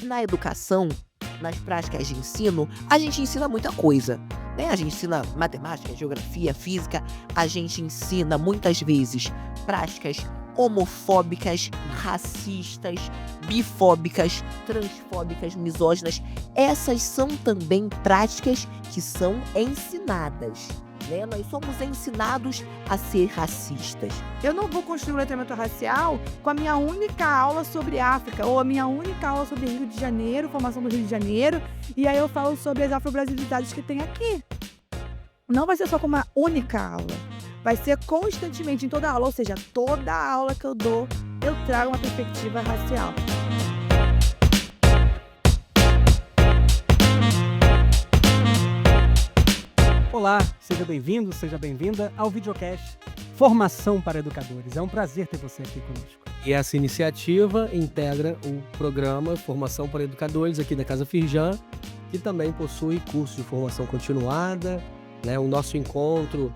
Na educação, nas práticas de ensino, a gente ensina muita coisa, né, a gente ensina matemática, geografia, física, a gente ensina muitas vezes práticas homofóbicas, racistas, bifóbicas, transfóbicas, misóginas. Essas são também práticas que são ensinadas, né, nós somos ensinados a ser racistas. Eu não vou construir um letramento racial com a minha única aula sobre África, ou a minha única aula sobre Rio de Janeiro, formação do Rio de Janeiro, e aí eu falo sobre as afro-brasilidades que tem aqui. Não vai ser só com uma única aula, vai ser constantemente em toda aula, ou seja, toda aula que eu dou, eu trago uma perspectiva racial. Olá, seja bem-vindo, seja bem-vinda ao videocast Formação para Educadores. É um prazer ter você aqui conosco. E essa iniciativa integra o programa Formação para Educadores aqui da Casa Firjan, que também possui curso de formação continuada, né, o nosso encontro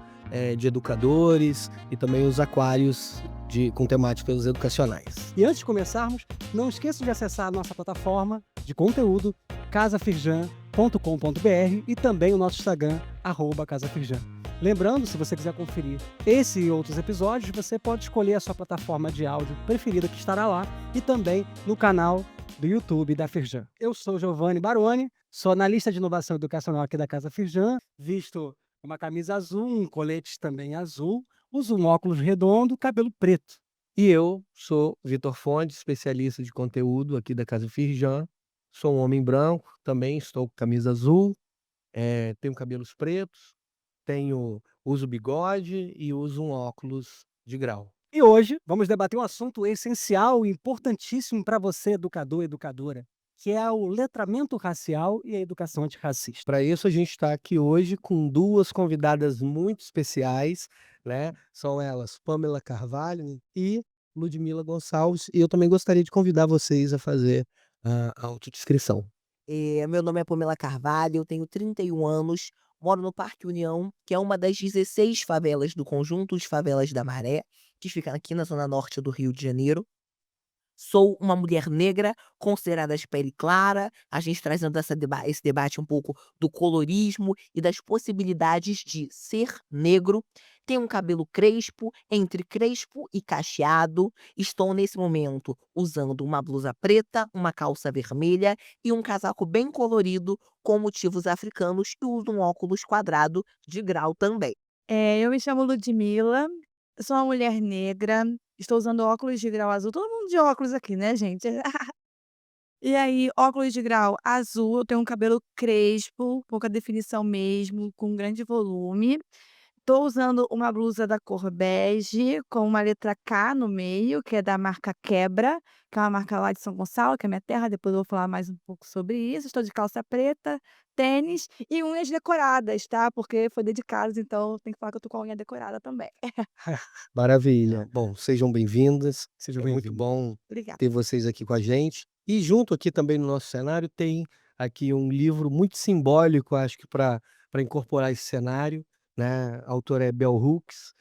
de educadores e também os aquários com temáticas educacionais. E antes de começarmos, não esqueça de acessar a nossa plataforma de conteúdo casafirjan.com.br e também o nosso Instagram, @casafirjan. Lembrando, se você quiser conferir esse e outros episódios, você pode escolher a sua plataforma de áudio preferida que estará lá e também no canal do YouTube da Firjan. Eu sou Giovanni Baroni, sou analista de inovação educacional aqui da Casa Firjan, visto uma camisa azul, um colete também azul, uso um óculos redondo, cabelo preto. E eu sou Vitor Fontes, especialista de conteúdo aqui da Casa Firjan. Sou um homem branco, também estou com camisa azul, tenho cabelos pretos, uso bigode e uso um óculos de grau. E hoje vamos debater um assunto essencial e importantíssimo para você, educador e educadora, que é o letramento racial e a educação antirracista. Para isso, a gente está aqui hoje com duas convidadas muito especiais, né? São elas Pamela Carvalho e Ludmila Gonçalves. E eu também gostaria de convidar vocês a fazer a autodescrição. Meu nome é Pamela Carvalho, eu tenho 31 anos, moro no Parque União, que é uma das 16 favelas do conjunto de favelas da Maré, que fica aqui na zona norte do Rio de Janeiro. Sou uma mulher negra, considerada de pele clara, a gente trazendo esse debate um pouco do colorismo e das possibilidades de ser negro. Tenho um cabelo crespo, entre crespo e cacheado. Estou nesse momento usando uma blusa preta, uma calça vermelha e um casaco bem colorido com motivos africanos e uso um óculos quadrado de grau também. Eu me chamo Ludmila, eu sou uma mulher negra, estou usando óculos de grau azul, todo mundo de óculos aqui, né, gente? E aí, óculos de grau azul, eu tenho um cabelo crespo, pouca definição mesmo, com grande volume. Tô usando uma blusa da cor bege, com uma letra K no meio, que é da marca Quebra, que é uma marca lá de São Gonçalo, que é minha terra, depois eu vou falar mais um pouco sobre isso. Estou de calça preta, tênis e unhas decoradas, tá, porque foi dedicado, então tem que falar que eu tô com a unha decorada também. Maravilha. Bom, sejam bem-vindas. Sejam É muito bem-vindos. bom Obrigada. ter vocês aqui com a gente. E junto aqui também no nosso cenário tem aqui um livro muito simbólico, acho que para incorporar esse cenário, né? A autora é Bell Hooks.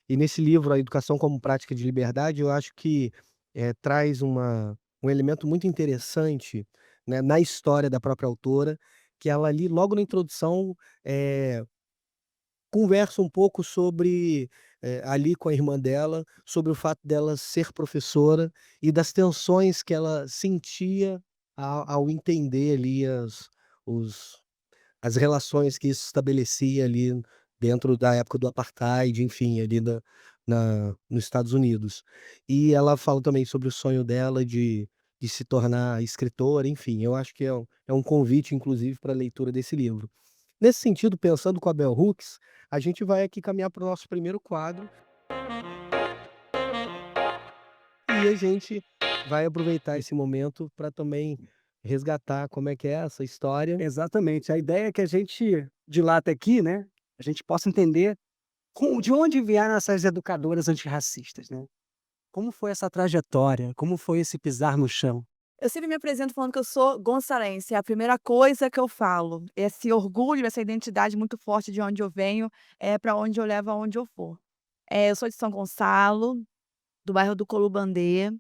E nesse livro, A Educação como Prática de Liberdade, eu acho que traz um elemento muito interessante, né, na história da própria autora, que ela ali, logo na introdução, eh, conversa um pouco sobre, ali com a irmã dela, sobre o fato dela ser professora e das tensões que ela sentia ao entender ali os as relações que isso estabelecia ali dentro da época do apartheid, enfim, ali nos Estados Unidos. E ela fala também sobre o sonho dela de se tornar escritora, enfim, eu acho que é um convite inclusive para a leitura desse livro. Nesse sentido, pensando com a Bell Hooks, a gente vai aqui caminhar para o nosso primeiro quadro e a gente vai aproveitar esse momento para também resgatar como é que é essa história. Exatamente. A ideia é que a gente, de lá até aqui, né, a gente possa entender de onde vieram essas educadoras antirracistas, né? Como foi essa trajetória? Como foi esse pisar no chão? Eu sempre me apresento falando que eu sou gonçalense, é a primeira coisa que eu falo. Esse orgulho, essa identidade muito forte de onde eu venho, é para onde eu levo, aonde eu for. Eu sou de São Gonçalo, do bairro do Colubandê,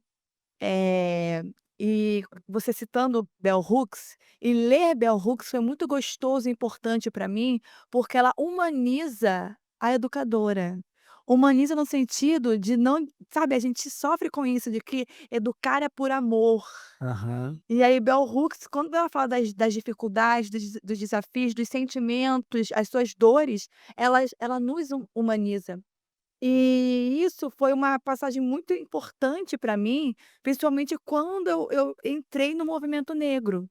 eh, E você citando Bell Hooks, e ler Bell Hooks foi muito gostoso e importante para mim, porque ela humaniza a educadora. Humaniza no sentido de não, sabe, a gente sofre com isso de que educar é por amor. Aham. E aí Bell Hooks, quando ela fala das dificuldades, dos desafios, dos sentimentos, as suas dores, ela nos humaniza. E isso foi uma passagem muito importante para mim, principalmente quando eu entrei no movimento negro.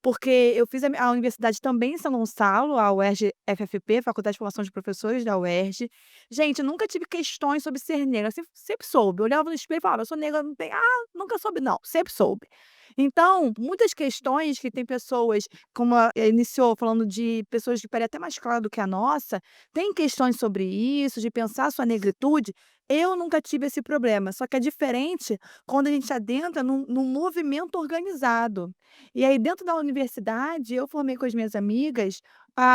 Porque eu fiz a universidade também em São Gonçalo, a UERJ-FFP, Faculdade de Formação de Professores da UERJ. Gente, eu nunca tive questões sobre ser negra, sempre soube. Eu olhava no espelho e falava: "Eu sou negra, não tem", nunca soube não, sempre soube. Então, muitas questões que tem pessoas, como iniciou falando de pessoas de pele até mais clara do que a nossa, tem questões sobre isso, de pensar sua negritude, eu nunca tive esse problema, só que é diferente quando a gente adentra num movimento organizado. E aí dentro da universidade, eu formei com as minhas amigas,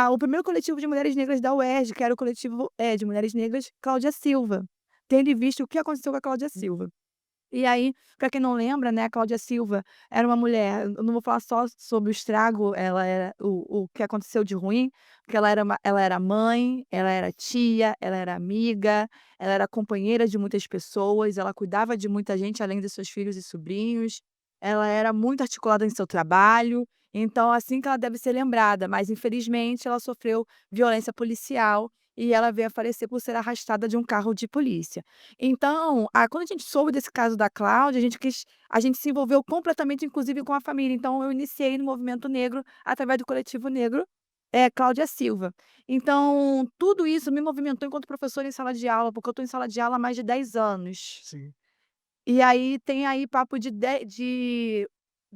o primeiro coletivo de mulheres negras da UERJ, que era o coletivo, de mulheres negras Cláudia Silva, tendo em vista o que aconteceu com a Cláudia Silva. E aí, para quem não lembra, né, a Cláudia Silva era uma mulher, eu não vou falar só sobre o estrago, ela era o que aconteceu de ruim, porque ela era mãe, ela era tia, ela era amiga, ela era companheira de muitas pessoas, ela cuidava de muita gente além dos seus filhos e sobrinhos, ela era muito articulada em seu trabalho, então assim que ela deve ser lembrada, mas infelizmente ela sofreu violência policial e ela veio a falecer por ser arrastada de um carro de polícia. Então, quando a gente soube desse caso da Cláudia, a gente se envolveu completamente, inclusive com a família. Então eu iniciei no movimento negro através do coletivo negro, Cláudia Silva. Então, tudo isso me movimentou enquanto professora em sala de aula, porque eu estou em sala de aula há mais de 10 anos. Sim. E aí tem aí papo de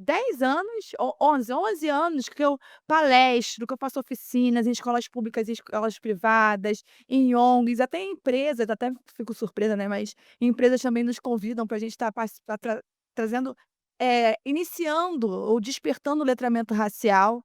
10 anos, 11 anos que eu palestro, que eu faço oficinas em escolas públicas e escolas privadas, em ONGs, até em empresas, até fico surpresa, né, mas empresas também nos convidam para a gente estar trazendo, iniciando ou despertando o letramento racial.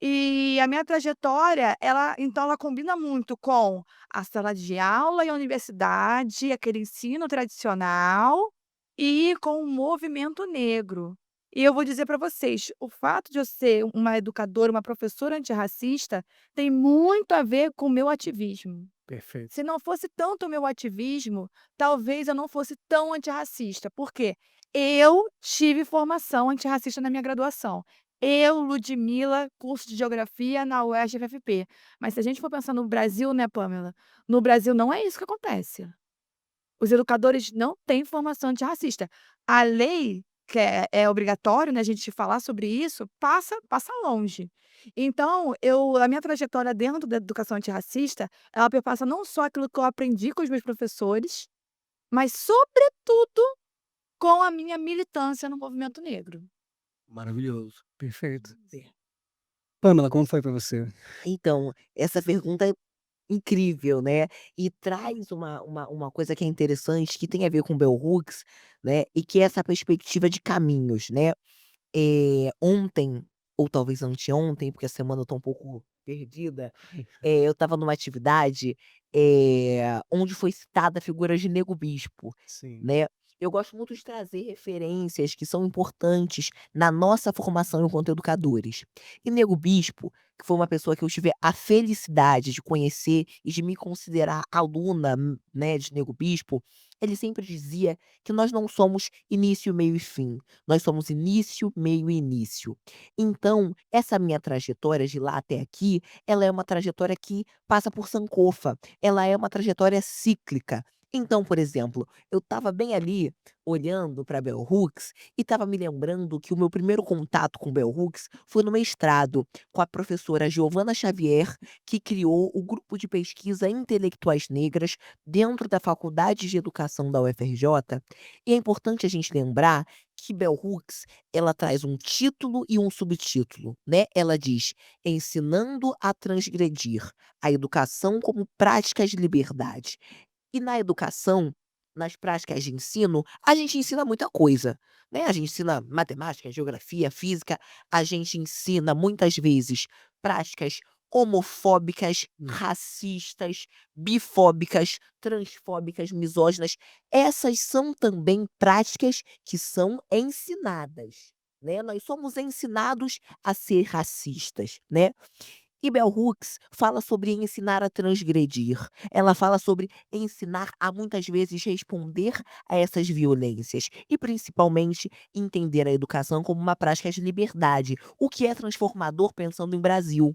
E a minha trajetória, ela combina muito com a sala de aula e a universidade, aquele ensino tradicional, e com o movimento negro. E eu vou dizer para vocês, o fato de eu ser uma educadora, uma professora antirracista, tem muito a ver com o meu ativismo. Perfeito. Se não fosse tanto o meu ativismo, talvez eu não fosse tão antirracista. Por quê? Eu tive formação antirracista na minha graduação. Eu, Ludmila, curso de Geografia na UERJ-FFP. Mas se a gente for pensar no Brasil, né, Pamela? No Brasil não é isso que acontece. Os educadores não têm formação antirracista. A lei, que é obrigatório, né, a gente falar sobre isso, passa longe. Então, a minha trajetória dentro da educação antirracista, ela perpassa não só aquilo que eu aprendi com os meus professores, mas sobretudo com a minha militância no movimento negro. Maravilhoso. Perfeito. É. Pamela, como foi para você? Então, essa pergunta é incrível, né, e traz uma coisa que é interessante, que tem a ver com bell hooks, né, e que é essa perspectiva de caminhos, né. Ontem, ou talvez anteontem, porque a semana eu tô um pouco perdida, eu estava numa atividade, onde foi citada a figura de Nego Bispo, Sim. né. Eu gosto muito de trazer referências que são importantes na nossa formação enquanto educadores. E Nego Bispo, que foi uma pessoa que eu tive a felicidade de conhecer e de me considerar aluna, né, de Nego Bispo, ele sempre dizia que nós não somos início, meio e fim, nós somos início, meio e início. Então, essa minha trajetória de lá até aqui, ela é uma trajetória que passa por sancofa, ela é uma trajetória cíclica. Então, por exemplo, eu estava bem ali, olhando para Bell Hooks, e estava me lembrando que o meu primeiro contato com Bell Hooks foi no mestrado, com a professora Giovana Xavier, que criou o grupo de pesquisa Intelectuais Negras dentro da Faculdade de Educação da UFRJ. E é importante a gente lembrar que Bell Hooks, ela traz um título e um subtítulo, né? Ela diz: "Ensinando a transgredir, a educação como práticas de liberdade". E na educação, nas práticas de ensino, a gente ensina muita coisa, né, a gente ensina matemática, geografia, física, a gente ensina muitas vezes práticas homofóbicas, Hum. racistas, bifóbicas, transfóbicas, misóginas. Essas são também práticas que são ensinadas, né. Nós somos ensinados a ser racistas, né. E Bell Hooks fala sobre ensinar a transgredir. Ela fala sobre ensinar a muitas vezes responder a essas violências e principalmente entender a educação como uma prática de liberdade, o que é transformador pensando em Brasil,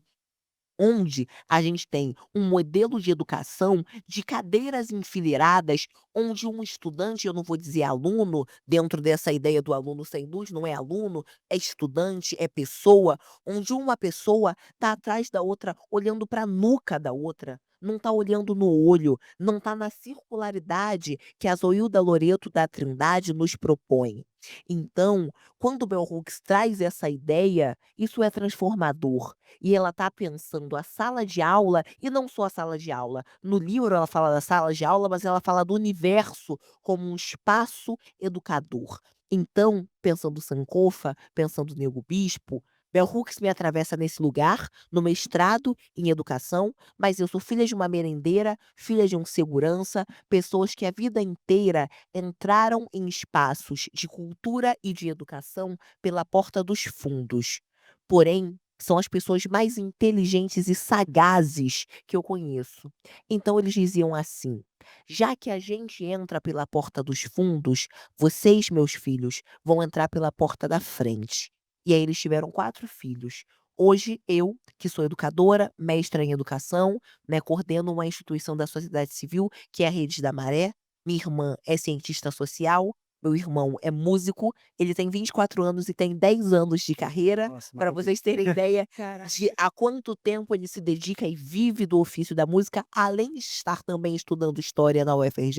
onde a gente tem um modelo de educação de cadeiras enfileiradas, onde um estudante, eu não vou dizer aluno, dentro dessa ideia do aluno sem luz, não é aluno, é estudante, é pessoa, onde uma pessoa está atrás da outra, olhando para a nuca da outra, não está olhando no olho, não está na circularidade que a Zoilda Loreto da Trindade nos propõe. Então, quando Bell Hooks traz essa ideia, isso é transformador. E ela está pensando a sala de aula e não só a sala de aula. No livro ela fala da sala de aula, mas ela fala do universo como um espaço educador. Então, pensando Sankofa, pensando Nego Bispo, Bell Hooks me atravessa nesse lugar, no mestrado em educação, mas eu sou filha de uma merendeira, filha de um segurança, pessoas que a vida inteira entraram em espaços de cultura e de educação pela porta dos fundos. Porém, são as pessoas mais inteligentes e sagazes que eu conheço. Então eles diziam assim: "Já que a gente entra pela porta dos fundos, vocês, meus filhos, vão entrar pela porta da frente". E aí eles tiveram 4 filhos. Hoje eu, que sou educadora, mestra em educação, né, coordeno uma instituição da sociedade civil, que é a Rede da Maré. Minha irmã é cientista social, meu irmão é músico, ele tem 24 anos e tem 10 anos de carreira, Nossa, para maravilha. vocês terem ideia Caraca. de há quanto tempo ele se dedica e vive do ofício da música, além de estar também estudando história na UFRJ,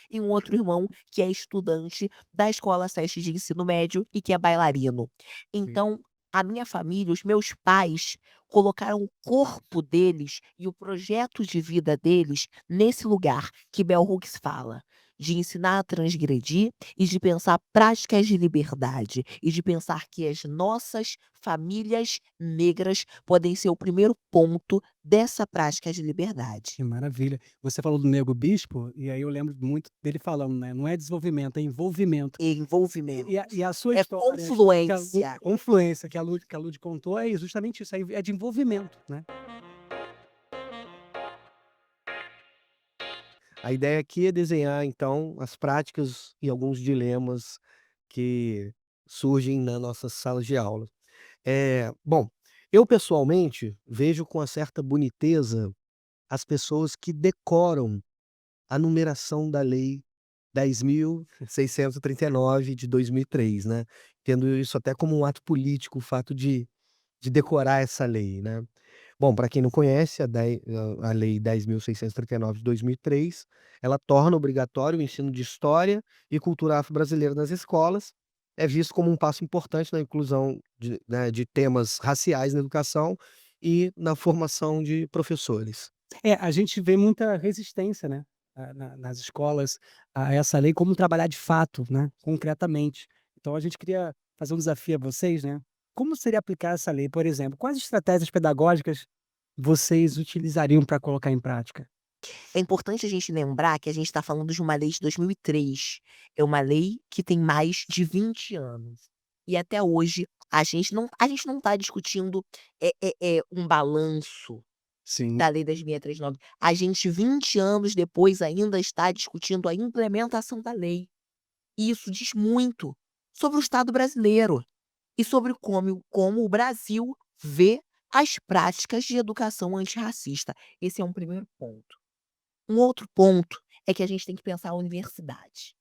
e um outro irmão que é estudante da Escola Seste de Ensino Médio e que é bailarino. Sim. Então, a minha família, os meus pais, colocaram o corpo deles e o projeto de vida deles nesse lugar que Bell Hooks fala, de ensinar a transgredir e de pensar práticas de liberdade, e de pensar que as nossas famílias negras podem ser o primeiro ponto dessa prática de liberdade. Que maravilha. Você falou do Nego Bispo, e aí eu lembro muito dele falando, né, não é desenvolvimento, é envolvimento. E envolvimento. E a sua É história, que a Lu confluência. confluência que a Lud contou é justamente isso, é de envolvimento, né. A ideia aqui é desenhar, então, as práticas e alguns dilemas que surgem nas nossas salas de aula. Bom, eu pessoalmente vejo com uma certa boniteza as pessoas que decoram a numeração da lei 10.639 de 2003, né, tendo isso até como um ato político, o fato de decorar essa lei, né. Bom, para quem não conhece, a Lei 10.639 de 2003, ela torna obrigatório o ensino de história e cultura afro-brasileira nas escolas. É visto como um passo importante na inclusão de temas raciais na educação e na formação de professores. É, a gente vê muita resistência, né, nas escolas a essa lei, como trabalhar de fato, né, concretamente. Então a gente queria fazer um desafio a vocês, né, como seria aplicar essa lei, por exemplo, quais estratégias pedagógicas vocês utilizariam para colocar em prática? É importante a gente lembrar que a gente está falando de uma lei de 2003. É uma lei que tem mais de 20 anos. E até hoje a gente não está discutindo, um balanço Sim. da lei 10.639. A gente 20 anos depois ainda está discutindo a implementação da lei. E isso diz muito sobre o Estado brasileiro e sobre como o Brasil vê as práticas de educação antirracista. Esse é um primeiro ponto. Um outro ponto é que a gente tem que pensar a universidade.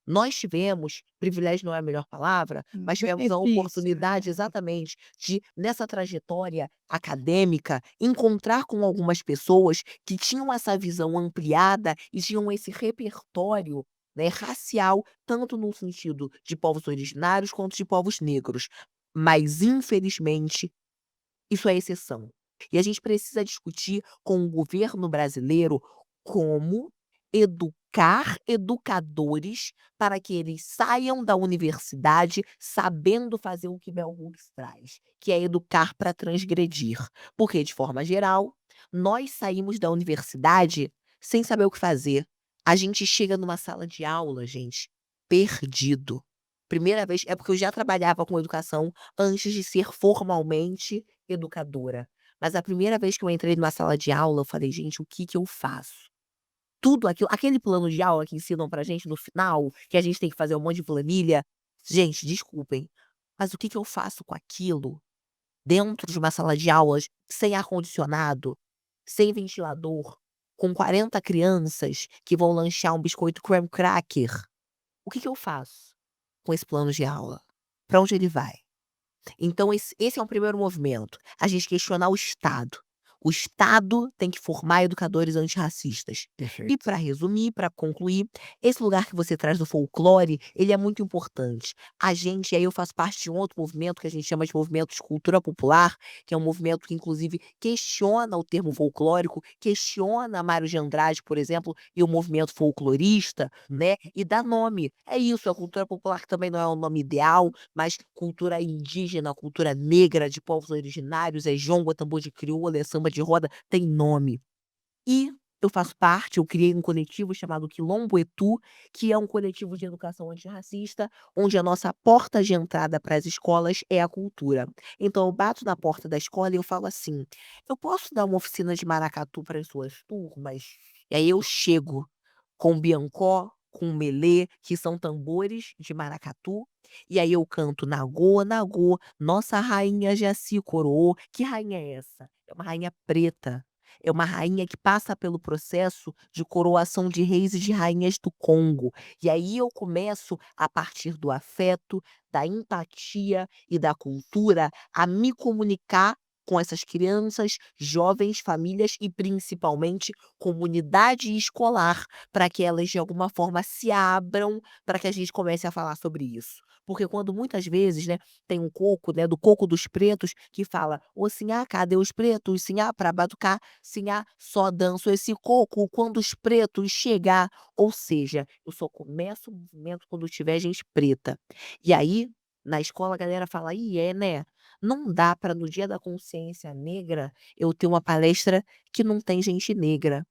Nós tivemos, privilégio não é a melhor palavra, mas tivemos a Benefício, oportunidade né. exatamente de, nessa trajetória acadêmica, encontrar com algumas pessoas que tinham essa visão ampliada e tinham esse repertório, né, racial, tanto no sentido de povos originários quanto de povos negros. Mas, infelizmente, isso é exceção. E a gente precisa discutir com o governo brasileiro como educar educar educadores para que eles saiam da universidade sabendo fazer o que Bell Hooks traz, que é educar para transgredir. Porque, de forma geral, nós saímos da universidade sem saber o que fazer. A gente chega numa sala de aula, gente, perdido. Primeira vez é porque eu já trabalhava com educação antes de ser formalmente educadora. Mas a primeira vez que eu entrei numa sala de aula, eu falei: "Gente, o que que eu faço?". Tudo aquilo aquele plano de aula que ensinam pra gente no final, que a gente tem que fazer um monte de planilha, gente, desculpem, mas o que que eu faço com aquilo dentro de uma sala de aulas sem ar-condicionado, sem ventilador, com 40 crianças que vão lanchar um biscoito graham cracker? O que que eu faço com esse plano de aula? Pra onde ele vai? Então esse é um primeiro movimento, a gente questionar o Estado. O Estado tem que formar educadores antirracistas. E Perfeito. para resumir, para concluir, esse lugar que você traz do folclore, ele é muito importante. A gente, aí eu faço parte de um outro movimento que a gente chama de movimento de cultura popular, que é um movimento que inclusive questiona o termo folclórico, questiona Mário de Andrade, por exemplo, e o movimento folclorista, né, e dá nome. É isso, a cultura popular que também não é um nome ideal, mas cultura indígena, cultura negra de povos originários, é jongo, é tambor de crioula, é samba de roda, tem nome. E eu faço parte, eu criei um coletivo chamado Quilombo Etu, que é um coletivo de educação antirracista, onde a nossa porta de entrada para as escolas é a cultura. Então eu bato na porta da escola e eu falo assim: "Eu posso dar uma oficina de maracatu para as suas turmas?". E aí eu chego com biancó, com melê, que são tambores de maracatu, e aí eu canto "Nagô, nagô, nossa rainha já se coroou". Que rainha é essa? É uma rainha preta, é uma rainha que passa pelo processo de coroação de reis e de rainhas do Congo. E aí eu começo, a partir do afeto, da empatia e da cultura, a me comunicar com essas crianças, jovens, famílias e principalmente comunidade escolar, para que elas de alguma forma se abram, para que a gente comece a falar sobre isso. Porque quando muitas vezes, né, tem um coco, né, do coco dos pretos que fala: "Ô Sinhá, cadê os pretos? Sinhá, pra batucar, Sinhá, só danço esse coco quando os pretos chegar". Ou seja, eu só começo o movimento quando tiver gente preta. E aí, na escola a galera fala: "Ih, é, né, não dá para no dia da consciência negra eu ter uma palestra que não tem gente negra".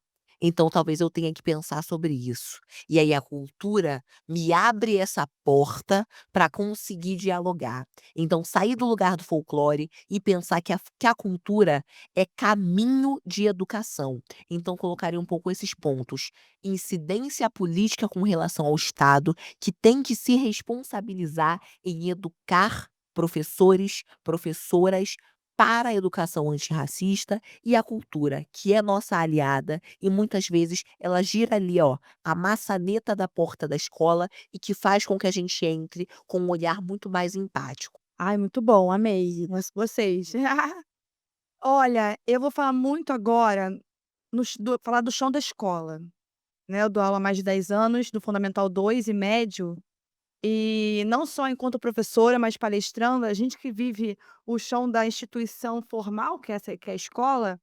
Então talvez eu tenha que pensar sobre isso. E aí a cultura me abre essa porta para conseguir dialogar. Então sair do lugar do folclore e pensar que a cultura é caminho de educação. Então colocaria um pouco esses pontos: incidência política com relação ao Estado, que tem que se responsabilizar em educar professores, professoras para a educação antirracista, e a cultura, que é nossa aliada e muitas vezes ela gira ali, ó, a maçaneta da porta da escola e que faz com que a gente entre com um olhar muito mais empático. Ai, muito bom, amei, vocês. Olha, eu vou falar muito agora falar do chão da escola, né, eu dou aula há mais de 10 anos, do Fundamental 2 e médio, e não só enquanto professora, mas palestrando, a gente que vive o chão da instituição formal, que é a escola,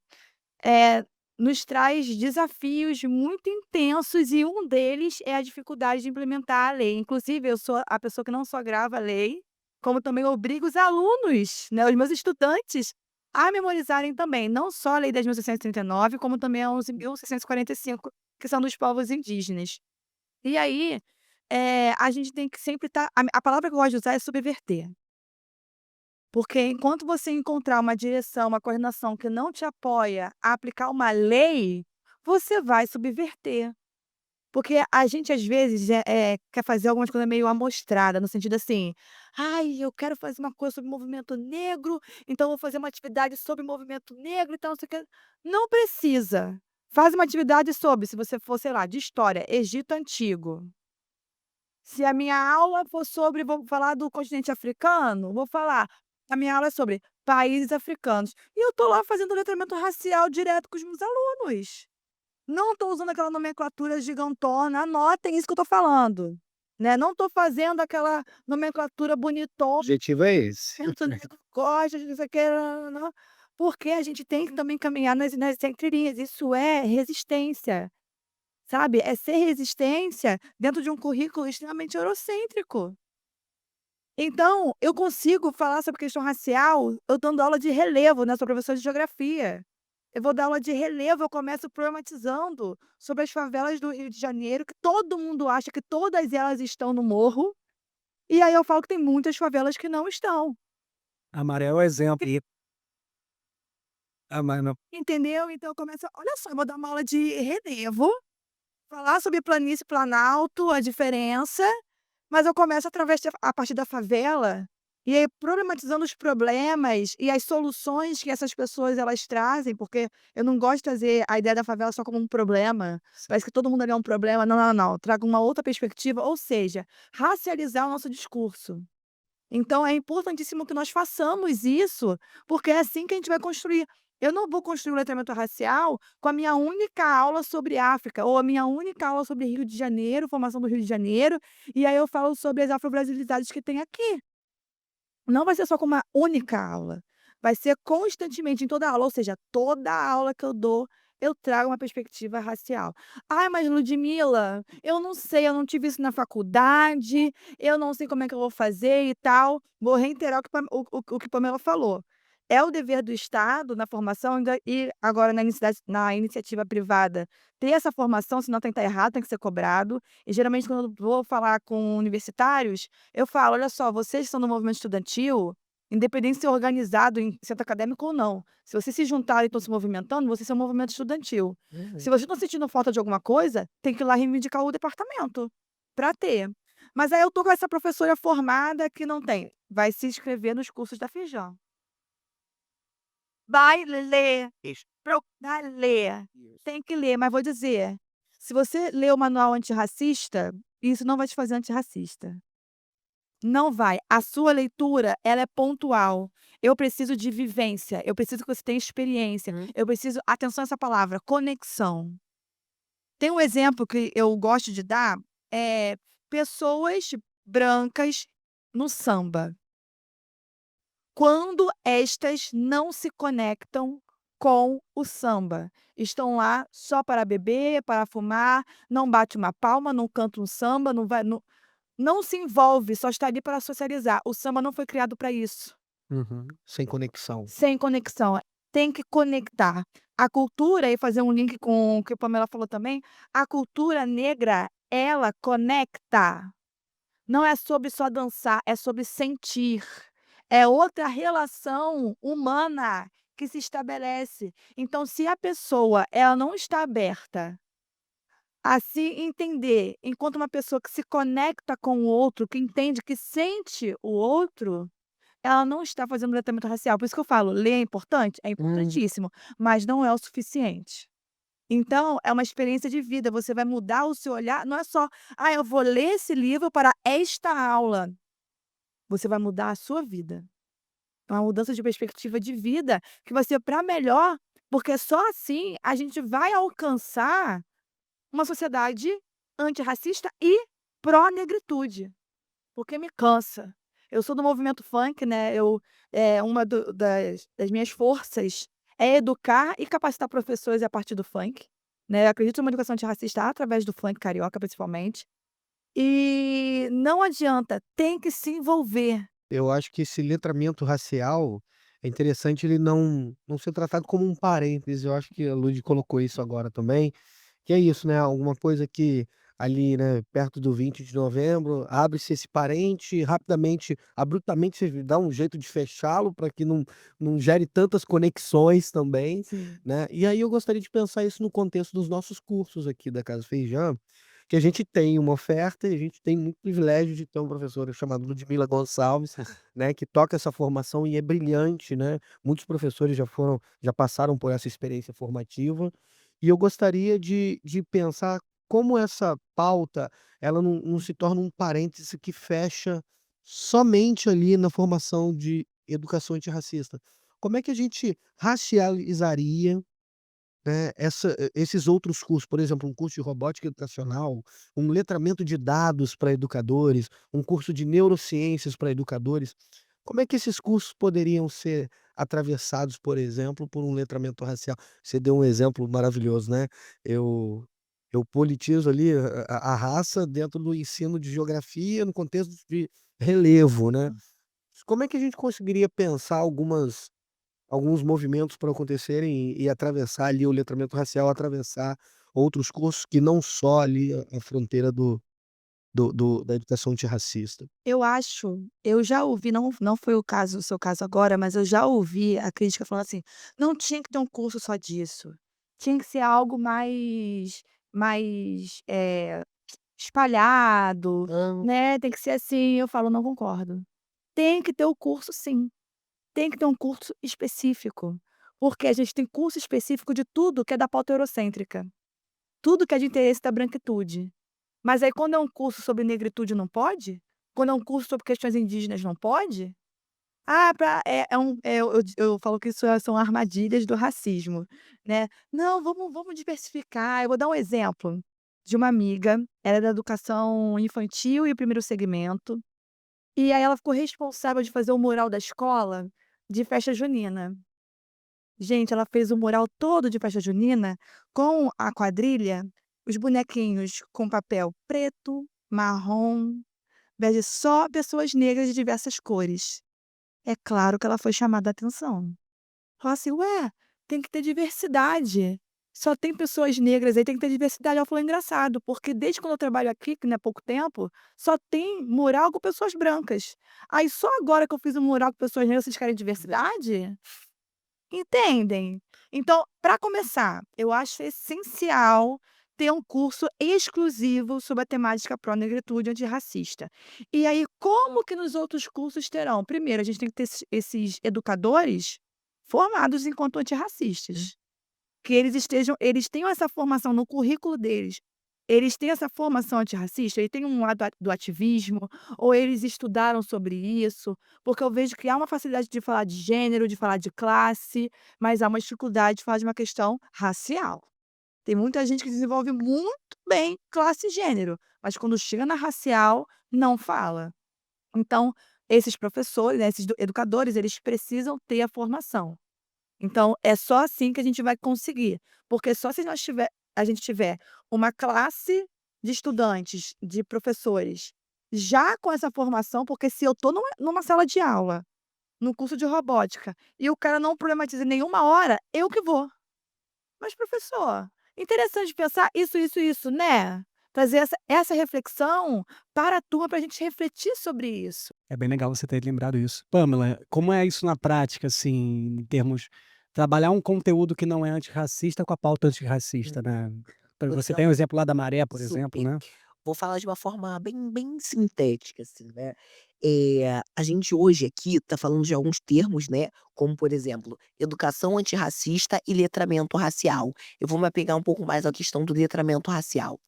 eh, nos traz desafios muito intensos e um deles é a dificuldade de implementar a lei. Inclusive, eu sou a pessoa que não só grava a lei, como também obrigo os alunos, né, os meus estudantes, a memorizarem também, não só a Lei 10.639, como também a 11.645, que são dos povos indígenas. E aí, a gente tem que sempre estar, a palavra que eu gosto de usar é subverter. Porque enquanto você encontrar uma direção, uma coordenação que não te apoia a aplicar uma lei, você vai subverter. Porque a gente às vezes, quer fazer algumas coisas meio amostrada, no sentido assim: "Ai, eu quero fazer uma coisa sobre o movimento negro, então eu vou fazer uma atividade sobre o movimento negro e tal, não sei o quê". Não precisa. Faz uma atividade sobre, se você for, sei lá, de história, Egito Antigo. Se a minha aula for sobre, vou falar do continente africano, vou falar, a minha aula é sobre países africanos. E eu estou lá fazendo letramento racial direto com os meus alunos. Não estou usando aquela nomenclatura gigantona, anotem isso que eu estou falando, né, não estou fazendo aquela nomenclatura O bonitona, objetivo é esse. gosta de não sei o quê, nã-nã-nã, porque a gente tem que também caminhar nas entrelinhas, isso é resistência. sabe? É ser resistência dentro de um currículo extremamente eurocêntrico. Então, eu consigo falar sobre questão racial, eu dando aula de relevo, né, sou professora de geografia. Eu vou dar aula de relevo, eu começo problematizando sobre as favelas do Rio de Janeiro, que todo mundo acha que todas elas estão no morro, e aí eu falo que tem muitas favelas que não estão, A Maré é o exemplo. Não. entendeu? Então eu começo, olha só, eu vou dar uma aula de relevo, falar sobre planície e planalto, a diferença. Mas eu começo através a partir da favela, e aí problematizando os problemas e as soluções que essas pessoas elas trazem, porque eu não gosto de trazer a ideia da favela só como um problema, parece que todo mundo ali é um problema, não, não, não, trago uma outra perspectiva, ou seja, racializar o nosso discurso. Então é importantíssimo que nós façamos isso, porque é assim que a gente vai construir. Eu não vou construir o letramento racial com a minha única aula sobre África, ou a minha única aula sobre Rio de Janeiro, formação do Rio de Janeiro, e aí eu falo sobre as afro-brasilidades que tem aqui. Não vai ser só com uma única aula, vai ser constantemente em toda aula, ou seja, toda aula que eu dou, eu trago uma perspectiva racial. "Ai, mas Ludmila, eu não sei, eu não tive isso na faculdade, eu não sei como é que eu vou fazer e tal". Vou reiterar o que Pamela falou. É o dever do Estado na formação e agora na iniciativa privada ter essa formação, senão tem que estar errado, tem que ser cobrado. E geralmente quando eu vou falar com universitários, eu falo: "Olha só, vocês que estão no movimento estudantil, independente de ser organizado em centro acadêmico ou não, se vocês se juntarem e estão se movimentando, vocês são um movimento estudantil. Se Uhum. vocês estão sentindo falta de alguma coisa, tem que ir lá reivindicar o departamento, para ter". Mas aí eu tô com essa professora formada que não tem, vai se inscrever nos cursos da Feijão. Vai ler, vai ler, tem que ler, mas vou dizer, se você ler o manual antirracista, isso não vai te fazer antirracista. Não vai. A sua leitura, ela é pontual. Eu preciso de vivência, eu preciso que você tenha experiência, Uhum. eu preciso, atenção a essa palavra, conexão. Tem um exemplo que eu gosto de dar, é pessoas brancas no samba. Quando estas não se conectam com o samba, estão lá só para beber, para fumar, não bate uma palma, não canta um samba, não se envolve, só está ali para socializar. O samba não foi criado para isso. Uhum. Sem conexão. Sem conexão, tem que conectar. A cultura, e fazer um link com o que a Pamela falou também, a cultura negra, ela conecta. Não é sobre só dançar, é sobre sentir. É outra relação humana que se estabelece. Então, se a pessoa ela não está aberta a se entender enquanto uma pessoa que se conecta com o outro, que entende, que sente o outro, ela não está fazendo letramento racial. Por isso que eu falo, ler é importante? É Hum. importantíssimo, mas não é o suficiente. Então, é uma experiência de vida, você vai mudar o seu olhar, não é só: "Ah, eu vou ler esse livro para esta aula", você vai mudar a sua vida. É uma mudança de perspectiva de vida que vai ser para melhor, porque só assim a gente vai alcançar uma sociedade antirracista e pró-negritude, porque me cansa. Eu sou do movimento funk, né, uma das minhas forças é educar e capacitar professores a partir do funk, né, eu acredito numa educação antirracista através do funk carioca, principalmente. E não adianta, tem que se envolver. Eu acho que esse letramento racial é interessante ele não ser tratado como um parêntese, eu acho que a Lud colocou isso agora também, que é isso, né, alguma coisa que ali, né, perto do 20 de novembro, abre-se esse parente, rapidamente, abruptamente você dá um jeito de fechá-lo para que não gere tantas conexões também, Sim. né. E aí eu gostaria de pensar isso no contexto dos nossos cursos aqui da Casa Feijão, que a gente tem uma oferta e a gente tem muito privilégio de ter uma professora chamada Ludmila Gonçalves, né, que toca essa formação e é brilhante, né. Muitos professores já passaram por essa experiência formativa, e eu gostaria de pensar como essa pauta, ela não se torna um parêntese que fecha somente ali na formação de educação antirracista. Como é que a gente racializaria, né, esses outros cursos, por exemplo, um curso de robótica educacional, um letramento de dados para educadores, um curso de neurociências para educadores. Como é que esses cursos poderiam ser atravessados, por exemplo, por um letramento racial? Você deu um exemplo maravilhoso, né. Eu Eu politizo ali a raça dentro do ensino de geografia no contexto de relevo, né. Como é que a gente conseguiria pensar alguns movimentos para acontecerem e atravessar ali o letramento racial, atravessar outros cursos que não só ali a fronteira da educação antirracista? Eu já ouvi, não foi o seu caso agora, mas eu já ouvi a crítica falando assim: "Não tinha que ter um curso só disso, tinha que ser algo mais, espalhado, Hã, né, tem que ser assim". Eu falo: "Não concordo". Tem que ter o curso sim, tem que ter um curso específico, porque a gente tem curso específico de tudo que é da pauta eurocêntrica, tudo que é de interesse da branquitude. Mas aí quando é um curso sobre negritude não pode? Quando é um curso sobre questões indígenas não pode? Ah, pra eu falo que isso são armadilhas do racismo, né. "Não, vamos diversificar". Eu vou dar um exemplo de uma amiga, ela é da educação infantil e primeiro segmento, e aí ela ficou responsável de fazer o mural da escola de festa junina. Gente, ela fez o mural todo de festa junina com a quadrilha, os bonequinhos com papel preto, marrom, bege, só pessoas negras de diversas cores. É claro que ela foi chamada a atenção. Falou assim: "Ué, tem que ter diversidade. Só tem pessoas negras aí, tem que ter diversidade". Ela falou: "Engraçado, porque desde quando eu trabalho aqui, que não é pouco tempo, só tem mural com pessoas brancas. Aí só agora que eu fiz um mural com pessoas negras, vocês querem diversidade?". Entendem? Então, para começar, eu acho essencial ter um curso exclusivo sobre a temática pró-negritude antirracista. E aí, como que nos outros cursos terão? Primeiro, a gente tem que ter esses educadores formados enquanto antirracistas. Que eles tenham essa formação no currículo deles. Eles têm essa formação antirracista, eles têm um lado do ativismo, ou eles estudaram sobre isso, porque eu vejo que há uma facilidade de falar de gênero, de falar de classe, mas há uma dificuldade de falar de uma questão racial. Tem muita gente que desenvolve muito bem classe e gênero, mas quando chega na racial, não fala. Então, esses professores, né, esses educadores, eles precisam ter a formação. Então, é só assim que a gente vai conseguir, porque só se a gente tiver uma classe de estudantes, de professores, já com essa formação, porque se eu estou numa sala de aula, num curso de robótica, e o cara não problematiza em nenhuma hora, eu que vou. "Mas professor, interessante pensar isso, né?". Trazer essa reflexão para a turma, para a gente refletir sobre isso. É bem legal você ter lembrado isso. Pamela, como é isso na prática, assim, em termos trabalhar um conteúdo que não é antirracista com a pauta antirracista, hum, né? Você tem o então, exemplo lá da Maré, por exemplo, super. né? Vou falar de uma forma bem sintética, assim, né. A gente hoje aqui está falando de alguns termos, né, como por exemplo, educação antirracista e letramento racial. Eu vou me apegar um pouco mais à questão do letramento racial.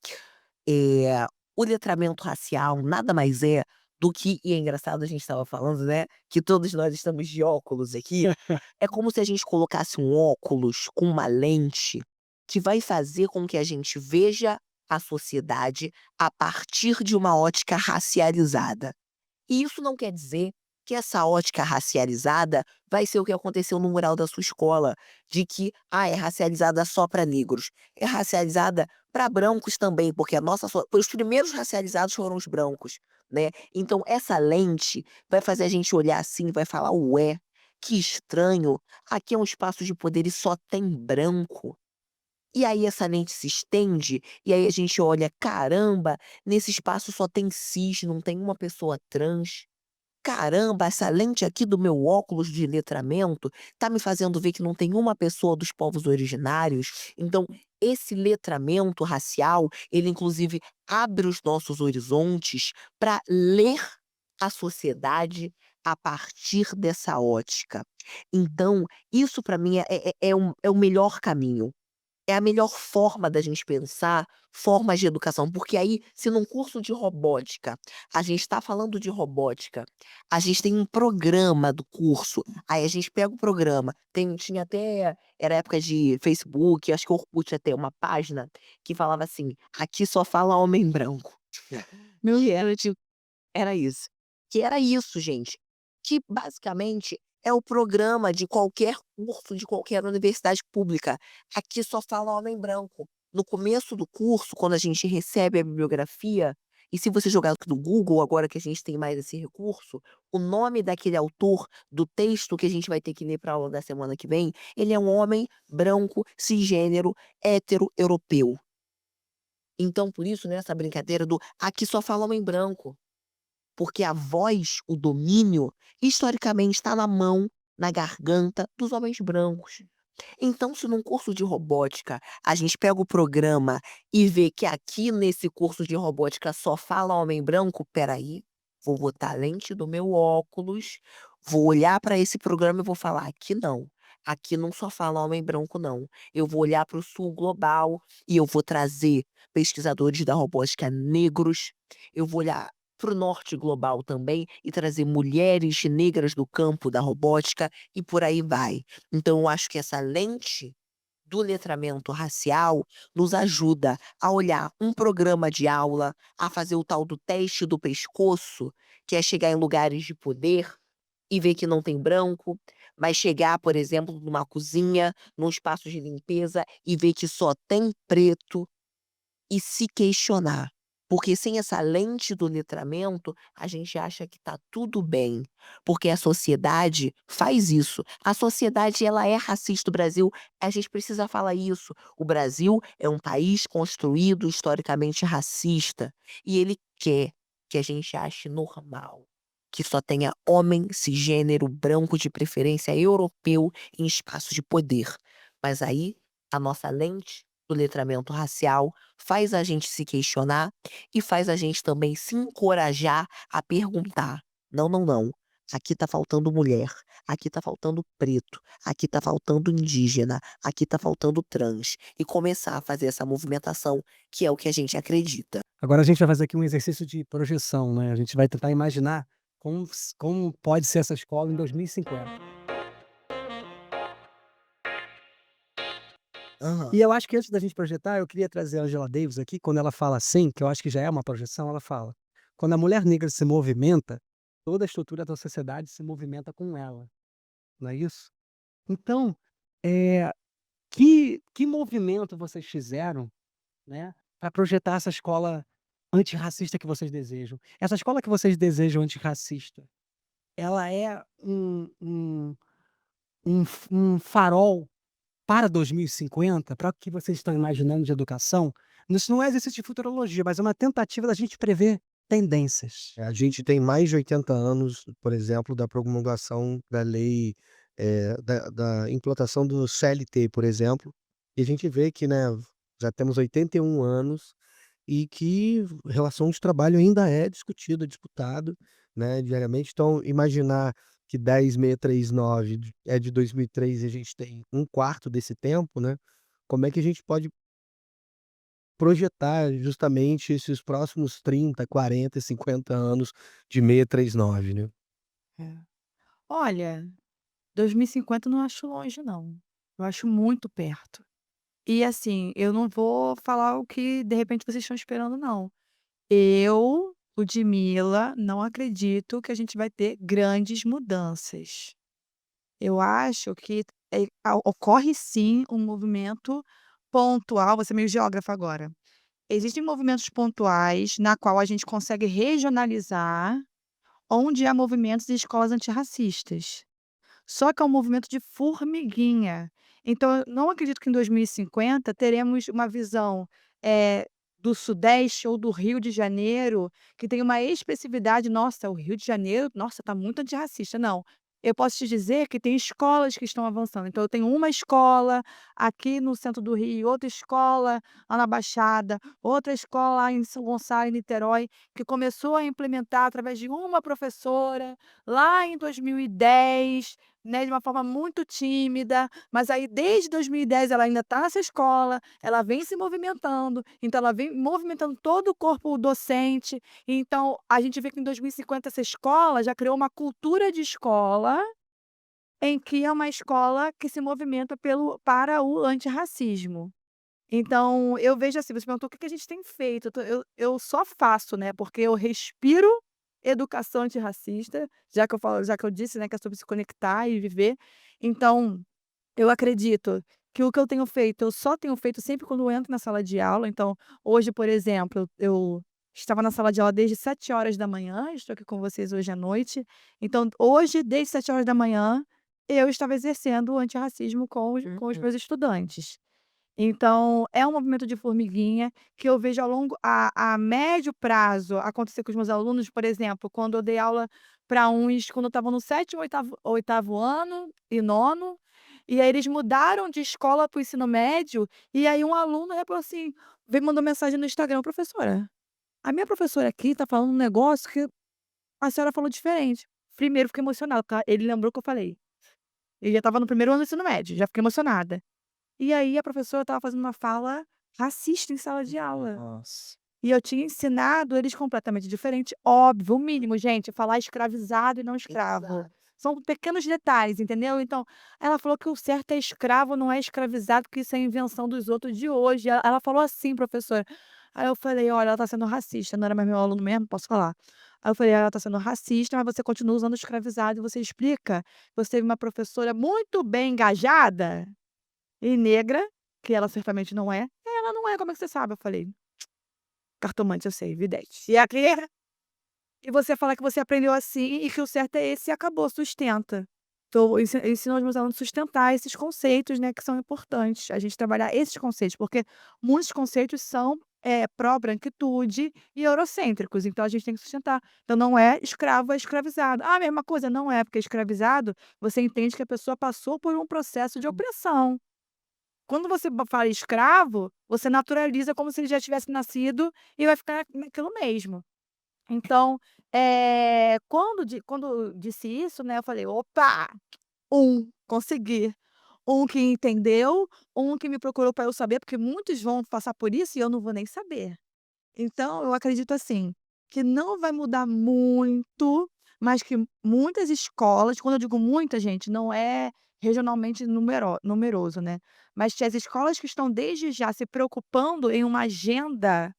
Eh, o letramento racial nada mais é do que e é engraçado a gente estava falando, né, que todos nós estamos de óculos aqui, é como se a gente colocasse um óculos com uma lente que vai fazer com que a gente veja a sociedade a partir de uma ótica racializada. E isso não quer dizer que essa ótica racializada vai ser o que aconteceu no mural da sua escola, de que, é racializada só para negros. É racializada para brancos também, porque a nossa os primeiros racializados foram os brancos, né. Então essa lente vai fazer a gente olhar assim e vai falar: "Ué, que estranho, aqui é um espaço de poder e só tem branco". E aí essa lente se estende, e aí a gente olha: "Caramba, nesse espaço só tem cis, não tem uma pessoa trans. Caramba, essa lente aqui do meu óculos de letramento tá me fazendo ver que não tem uma pessoa dos povos originários". Então, esse letramento racial, ele inclusive abre os nossos horizontes para ler a sociedade a partir dessa ótica. Então, isso para mim é o melhor caminho. É a melhor forma da gente pensar formas de educação, porque aí, se num curso de robótica, a gente está falando de robótica, a gente tem um programa do curso, aí a gente pega o programa, tinha até era época de Facebook, acho que o Orkut até, uma página que falava assim: "Aqui só fala homem branco". Meu reality era isso. Que era isso, gente. Que basicamente é o programa de qualquer curso, de qualquer universidade pública. Aqui só fala homem branco. No começo do curso, quando a gente recebe a bibliografia, e se você jogar no Google, agora que a gente tem mais esse recurso, o nome daquele autor, do texto que a gente vai ter que ler para a aula da semana que vem, ele é um homem branco, cisgênero, hétero, europeu. Então, por isso, nessa brincadeira do aqui só fala homem branco, porque a voz, o domínio, historicamente está na mão, na garganta dos homens brancos. Então, se num curso de robótica a gente pega o programa e vê que aqui nesse curso de robótica só fala homem branco, espera aí, vou botar a lente do meu óculos, vou olhar para esse programa e vou falar: aqui não só fala homem branco não. Eu vou olhar para o sul global e eu vou trazer pesquisadores da robótica negros, eu vou olhar para o norte global também e trazer mulheres negras do campo da robótica e por aí vai. Então eu acho que essa lente do letramento racial nos ajuda a olhar um programa de aula, a fazer o tal do teste do pescoço, que é chegar em lugares de poder e ver que não tem branco, mas chegar, por exemplo, numa cozinha, num espaço de limpeza e ver que só tem preto e se questionar. Porque sem essa lente do letramento, a gente acha que tá tudo bem, porque a sociedade faz isso. A sociedade, ela é racista. O Brasil, a gente precisa falar isso. O Brasil é um país construído historicamente racista, e ele quer que a gente ache normal que só tenha homem cisgênero, branco, de preferência europeu, em espaços de poder. Mas aí, a nossa lente do letramento racial faz a gente se questionar e faz a gente também se encorajar a perguntar: "Não, não, não, aqui tá faltando mulher, aqui tá faltando preto, aqui tá faltando indígena, aqui tá faltando trans", e começar a fazer essa movimentação, que é o que a gente acredita. Agora a gente vai fazer aqui um exercício de projeção, né, a gente vai tentar imaginar como pode ser essa escola em 2050. Aham. E eu acho que antes da gente projetar, eu queria trazer a Angela Davis aqui, quando ela fala assim, que eu acho que já é uma projeção, ela fala: "Quando a mulher negra se movimenta, toda a estrutura da sociedade se movimenta com ela", não é isso? Então, eh, que movimento vocês fizeram, né, pra projetar essa escola antirracista que vocês desejam? Essa escola que vocês desejam antirracista, ela é um farol para 2050, para o que vocês estão imaginando de educação? Isso não é exercício de futurologia, mas é uma tentativa da gente prever tendências. A gente tem mais de 80 anos, por exemplo, da promulgação da lei, da implantação do CLT, por exemplo, e a gente vê que, né, já temos 81 anos e que relação de trabalho ainda é discutido, disputado, né, diariamente. Então imaginar que 10.639 é de 2003 e a gente tem um quarto desse tempo, né, como é que a gente pode projetar justamente esses próximos 30, 40 e 50 anos de 639, né. É. Olha, 2050 eu não acho longe não, eu acho muito perto. E assim, eu não vou falar o que de repente vocês estão esperando não. Eu, Ludmila, não acredito que a gente vai ter grandes mudanças. Eu acho que, ocorre sim um movimento pontual, você é meio geógrafa agora. Existem movimentos pontuais na qual a gente consegue regionalizar onde há movimentos de escolas antirracistas. Só que é um movimento de formiguinha. Então eu não acredito que em 2050 teremos uma visão, do Sudeste ou do Rio de Janeiro, que tem uma expressividade: "Nossa, o Rio de Janeiro, nossa, está muito antirracista". Não, eu posso te dizer que tem escolas que estão avançando. Então eu tenho uma escola aqui no centro do Rio, outra escola lá na Baixada, outra escola lá em São Gonçalo, em Niterói, que começou a implementar através de uma professora, lá em 2010, né, de uma forma muito tímida, mas aí desde 2010 ela ainda está nessa escola, ela vem se movimentando, então ela vem movimentando todo o corpo docente, então a gente vê que em 2050 essa escola já criou uma cultura de escola, em que é uma escola que se movimenta para o antirracismo. Então eu vejo assim, você perguntou o que que a gente tem feito, eu só faço, né, porque eu respiro educação antirracista, já que eu disse, né, que é sobre se conectar e viver, então eu acredito que o que eu tenho feito, eu só tenho feito sempre quando eu entro na sala de aula. Então, hoje, por exemplo, eu estava na sala de aula desde 7 horas da manhã, estou aqui com vocês hoje à noite. Então, hoje, desde 7 horas da manhã, eu estava exercendo o antirracismo com os Uhum. meus estudantes. Então, é um movimento de formiguinha que eu vejo a médio prazo acontecer com os meus alunos, por exemplo, quando eu dei aula para uns quando eu estava no sétimo, oitavo ano e nono, e aí eles mudaram de escola para o ensino médio, e aí um aluno falou assim, veio mandou mensagem no Instagram: "Professora, a minha professora aqui está falando um negócio que a senhora falou diferente". Primeiro fiquei emocionada, tá, ele lembrou que eu falei. Ele já estava no primeiro ano do ensino médio, já fiquei emocionada. E aí a professora estava fazendo uma fala racista em sala de aula. Nossa. E eu tinha ensinado eles completamente diferente, óbvio, o mínimo, gente, falar escravizado e não escravo. Exato. São pequenos detalhes, entendeu? Então, ela falou que o certo é escravo, não é escravizado, que isso é invenção dos outros de hoje. Ela falou assim, professora. Aí eu falei: "Olha, ela está sendo racista", não era mais meu aluno mesmo, posso falar. Aí eu falei: "Ela está sendo racista, mas você continua usando escravizado e você explica, você teve uma professora muito bem engajada e negra, que ela certamente não é". "Ela não é, como é que você sabe?" Eu falei: "Cartomante eu sei, vidente". "E aqui e você fala que você aprendeu assim e que o certo é esse e acabou, sustenta". Então eu ensino aos meus alunos sustentar esses conceitos, né, que são importantes, a gente trabalhar esses conceitos, porque muitos conceitos são, pró-branquitude e eurocêntricos, então a gente tem que sustentar. Então não é escravo, é escravizado. "Ah, a mesma coisa", não é, porque escravizado, você entende que a pessoa passou por um processo de opressão. Quando você fala escravo, você naturaliza como se ele já tivesse nascido e vai ficar naquilo mesmo. Então, quando disse isso, né, eu falei: "Opa, consegui. Um que entendeu, um que me procurou para eu saber", porque muitos vão passar por isso e eu não vou nem saber. Então eu acredito assim, que não vai mudar muito, mas que muitas escolas, quando eu digo muita, gente, não é regionalmente numeroso, né, mas que as escolas que estão desde já se preocupando em uma agenda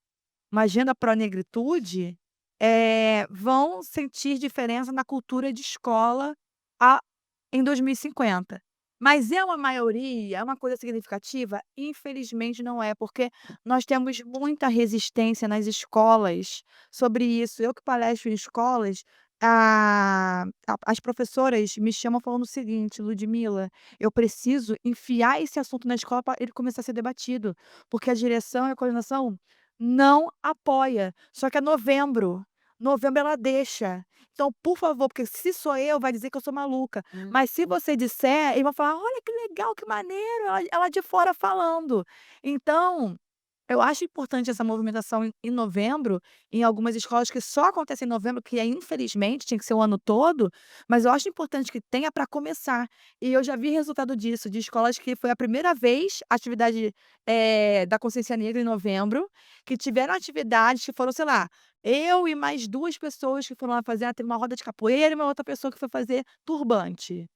pró-negritude, vão sentir diferença na cultura de escola a em 2050. Mas é uma maioria, é uma coisa significativa? Infelizmente não é, porque nós temos muita resistência nas escolas sobre isso. Eu que palestro em escolas, as professoras me chamam falando o seguinte: "Ludmila, eu preciso enfiar esse assunto na escola para ele começar a ser debatido, porque a direção e a coordenação não apoia". Só que é novembro. Novembro ela deixa. Então, por favor, porque se sou eu, vai dizer que eu sou maluca. Mas se você disser, eles vão falar: "Olha que legal, que maneiro, ela de fora falando". Então, eu acho importante essa movimentação em novembro, em algumas escolas que só acontece em novembro, que é infelizmente, tinha que ser o ano todo, mas eu acho importante que tenha para começar. E eu já vi resultado disso, de escolas que foi a primeira vez atividade, da consciência negra em novembro, que tiveram atividades que foram, sei lá, eu e mais 2 pessoas que foram lá fazer, teve uma roda de capoeira e uma outra pessoa que foi fazer turbante.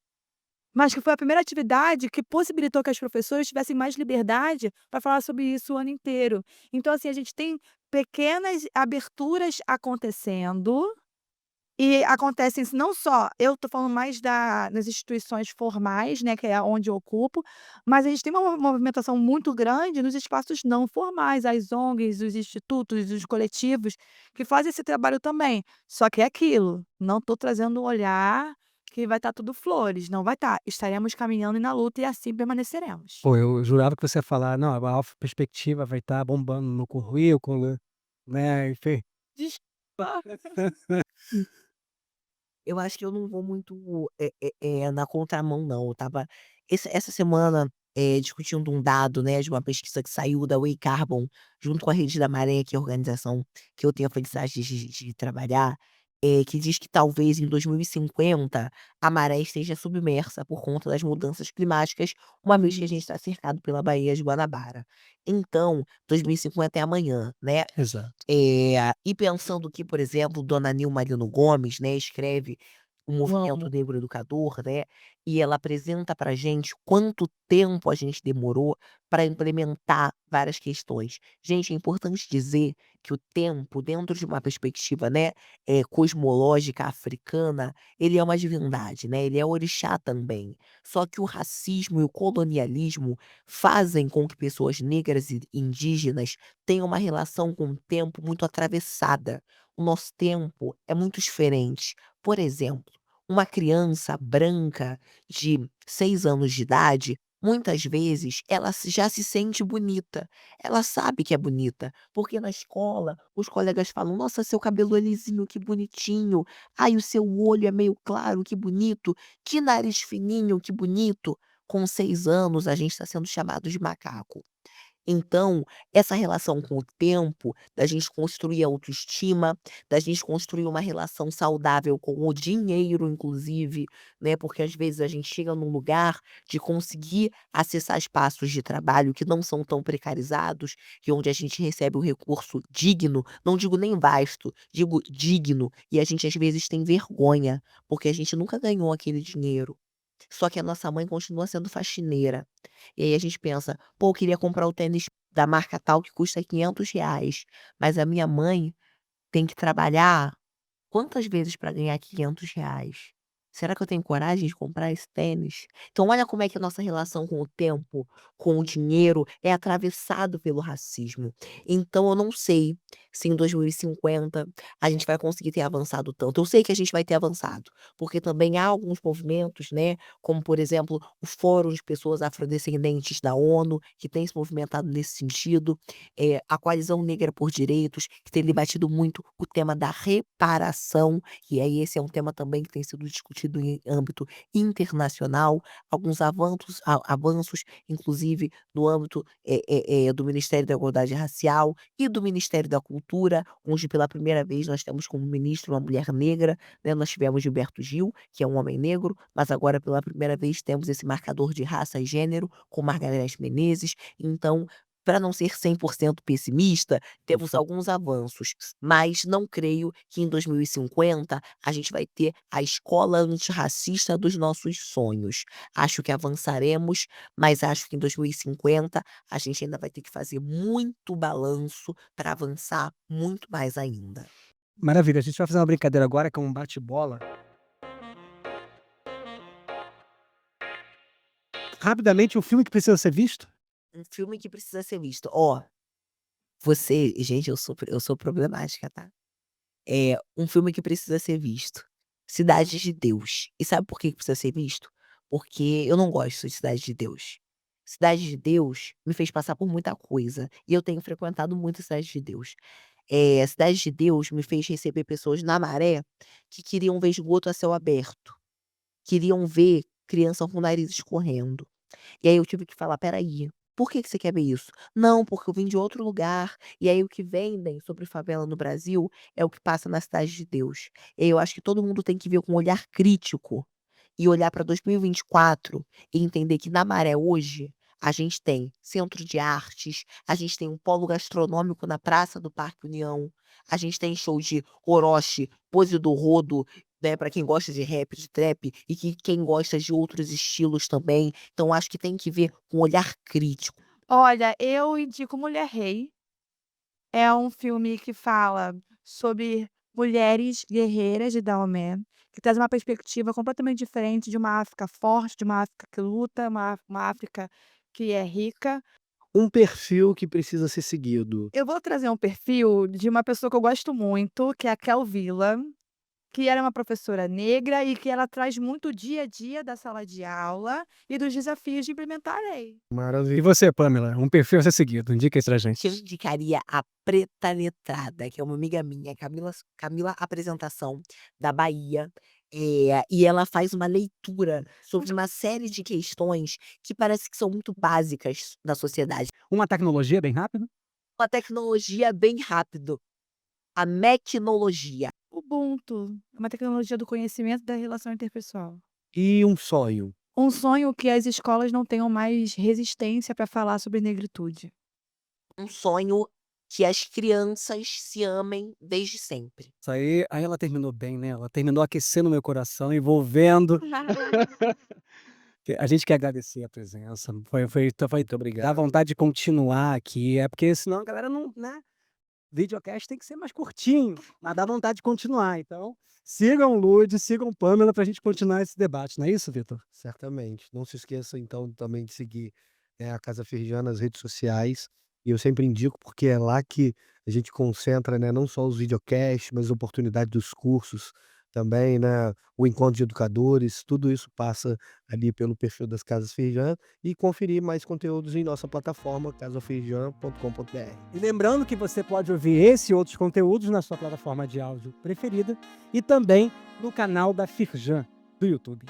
Mas que foi a primeira atividade que possibilitou que as professoras tivessem mais liberdade para falar sobre isso o ano inteiro. Então, assim, a gente tem pequenas aberturas acontecendo, e acontecem não só eu estou falando mais das instituições formais, né, que é onde eu ocupo, mas a gente tem uma movimentação muito grande nos espaços não formais, as ONGs, os institutos, os coletivos, que fazem esse trabalho também. Só que é aquilo, não estou trazendo um olhar que vai estar tudo flores, não vai estar. Estaremos caminhando e na luta e assim permaneceremos. Pô, eu jurava que você ia falar: "Não, a Alfa-Perspectiva vai estar bombando no currículo", né, enfim. Desculpa. Eu acho que eu não vou muito, na contramão não, eu estava essa semana, discutindo um dado, né, de uma pesquisa que saiu da Way Carbon, junto com a Rede da Maré, que é a organização que eu tenho a felicidade de trabalhar, que diz que talvez em 2050 a maré esteja submersa por conta das mudanças climáticas, uma vez que a gente está cercado pela Baía de Guanabara. Então, 2050 é amanhã, né. Exato. E pensando que, por exemplo, Dona Nilma Marino Gomes, né, escreve o movimento Amo. negro educador, né, e ela apresenta pra gente quanto tempo a gente demorou para implementar várias questões. Gente, é importante dizer que o tempo, dentro de uma perspectiva, né, cosmológica africana, ele é uma divindade, né, ele é orixá também. Só que o racismo e o colonialismo fazem com que pessoas negras e indígenas tenham uma relação com o tempo muito atravessada. O nosso tempo é muito diferente. Por exemplo, uma criança branca de 6 anos de idade, muitas vezes ela já se sente bonita. Ela sabe que é bonita, porque na escola os colegas falam: "Nossa, seu cabelo é lisinho, que bonitinho. Ai, o seu olho é meio claro, que bonito. Que nariz fininho, que bonito". Com 6 anos a gente está sendo chamado de macaco. Então, essa relação com o tempo, da gente construir a autoestima, da gente construir uma relação saudável com o dinheiro, inclusive, né? Porque às vezes a gente chega num lugar de conseguir acessar espaços de trabalho que não são tão precarizados, e onde a gente recebe um recurso digno, não digo nem vasto, digo digno, e a gente às vezes tem vergonha, porque a gente nunca ganhou aquele dinheiro. Só que a nossa mãe continua sendo faxineira. E aí a gente pensa: "Pô, eu queria comprar o tênis da marca tal que custa R$ 500, mas a minha mãe tem que trabalhar quantas vezes para ganhar R$ 500? Será que eu tenho coragem de comprar esse tênis?". Então olha como é que a nossa relação com o tempo, com o dinheiro, é atravessado pelo racismo. Então eu não sei se em 2050 a gente vai conseguir ter avançado tanto. Eu sei que a gente vai ter avançado, porque também há alguns movimentos, né, como por exemplo, o Fórum de Pessoas Afrodescendentes da ONU, que tem se movimentado nesse sentido, a Coalizão Negra por Direitos, que tem debatido muito o tema da reparação, e aí esse é um tema também que tem sido discutido em âmbito internacional, alguns avanços, inclusive no âmbito, do Ministério da Igualdade Racial e do Ministério da Cultura, onde pela primeira vez nós temos como ministro uma mulher negra, né, nós tivemos Gilberto Gil, que é um homem negro, mas agora pela primeira vez temos esse marcador de raça e gênero com Margareth Menezes, então, para não ser 100% pessimista, temos alguns avanços, mas não creio que em 2050 a gente vai ter a escola antirracista dos nossos sonhos. Acho que avançaremos, mas acho que em 2050 a gente ainda vai ter que fazer muito balanço para avançar muito mais ainda. Maravilha, a gente vai fazer uma brincadeira agora que é um bate-bola. Rapidamente, um filme que precisa ser visto? Um filme que precisa ser visto. Gente, eu sou problemática, tá? É um filme que precisa ser visto. Cidade de Deus. E sabe por que que precisa ser visto? Porque eu não gosto de Cidade de Deus. Cidade de Deus me fez passar por muita coisa, e eu tenho frequentado muito Cidade de Deus. Cidade de Deus me fez receber pessoas na Maré que queriam ver esgoto a céu aberto, queriam ver criança com o nariz escorrendo. E aí eu tive que falar: "Espera aí, por que que você quer ver isso?". "Não, porque eu vim de outro lugar, e aí o que vendem sobre favela no Brasil é o que passa na Cidade de Deus". E aí eu acho que todo mundo tem que ver com um olhar crítico, e olhar para 2024 e entender que na Maré hoje, a gente tem centro de artes, a gente tem um polo gastronômico na praça do Parque União, a gente tem show de Orochi, Pose do Rodo, né, pra quem gosta de rap, de trap, e que quem gosta de outros estilos também. Então acho que tem que ver com olhar crítico. Olha, eu indico Mulher Rei. É um filme que fala sobre mulheres guerreiras de Daomé, que traz uma perspectiva completamente diferente de uma África forte, de uma África que luta, uma África que é rica. Um perfil que precisa ser seguido. Eu vou trazer um perfil de uma pessoa que eu gosto muito, que é a Kel Vila, que ela é uma professora negra e que ela traz muito o dia a dia da sala de aula e dos desafios de implementar a lei. E Maravilha. você, Pamela, um perfil a ser seguido, indica aí pra Que eu gente. indicaria a Preta Letrada, que é uma amiga minha, Camila Apresentação, da Bahia, e ela faz uma leitura sobre uma série de questões que parece que são muito básicas da sociedade. Uma tecnologia bem rápido? Uma tecnologia bem rápido, a mecnologia. Ubuntu é uma tecnologia do conhecimento da relação interpessoal. E um sonho. Um sonho que as escolas não tenham mais resistência para falar sobre negritude. Um sonho que as crianças se amem desde sempre. Isso aí ela terminou bem, né, ela terminou aquecendo meu coração, envolvendo. A gente quer agradecer a presença, foi muito obrigado. Dá vontade de continuar aqui, porque senão a galera não, né, videocast tem que ser mais curtinho, mas dá vontade de continuar. Então, sigam o Lud, sigam Pamela pra gente continuar esse debate, não é isso, Vitor? Certamente. Não se esqueça, então, também de seguir, a Casa Ferjan nas redes sociais. E eu sempre indico, porque é lá que a gente concentra, né, não só os videocasts, mas a oportunidade dos cursos também, né, o encontro de educadores, tudo isso passa ali pelo perfil das Casas Ferjan e conferir mais conteúdos em nossa plataforma casaferjan.com.br. E lembrando que você pode ouvir esse e outros conteúdos na sua plataforma de áudio preferida e também no canal da Firjan do YouTube.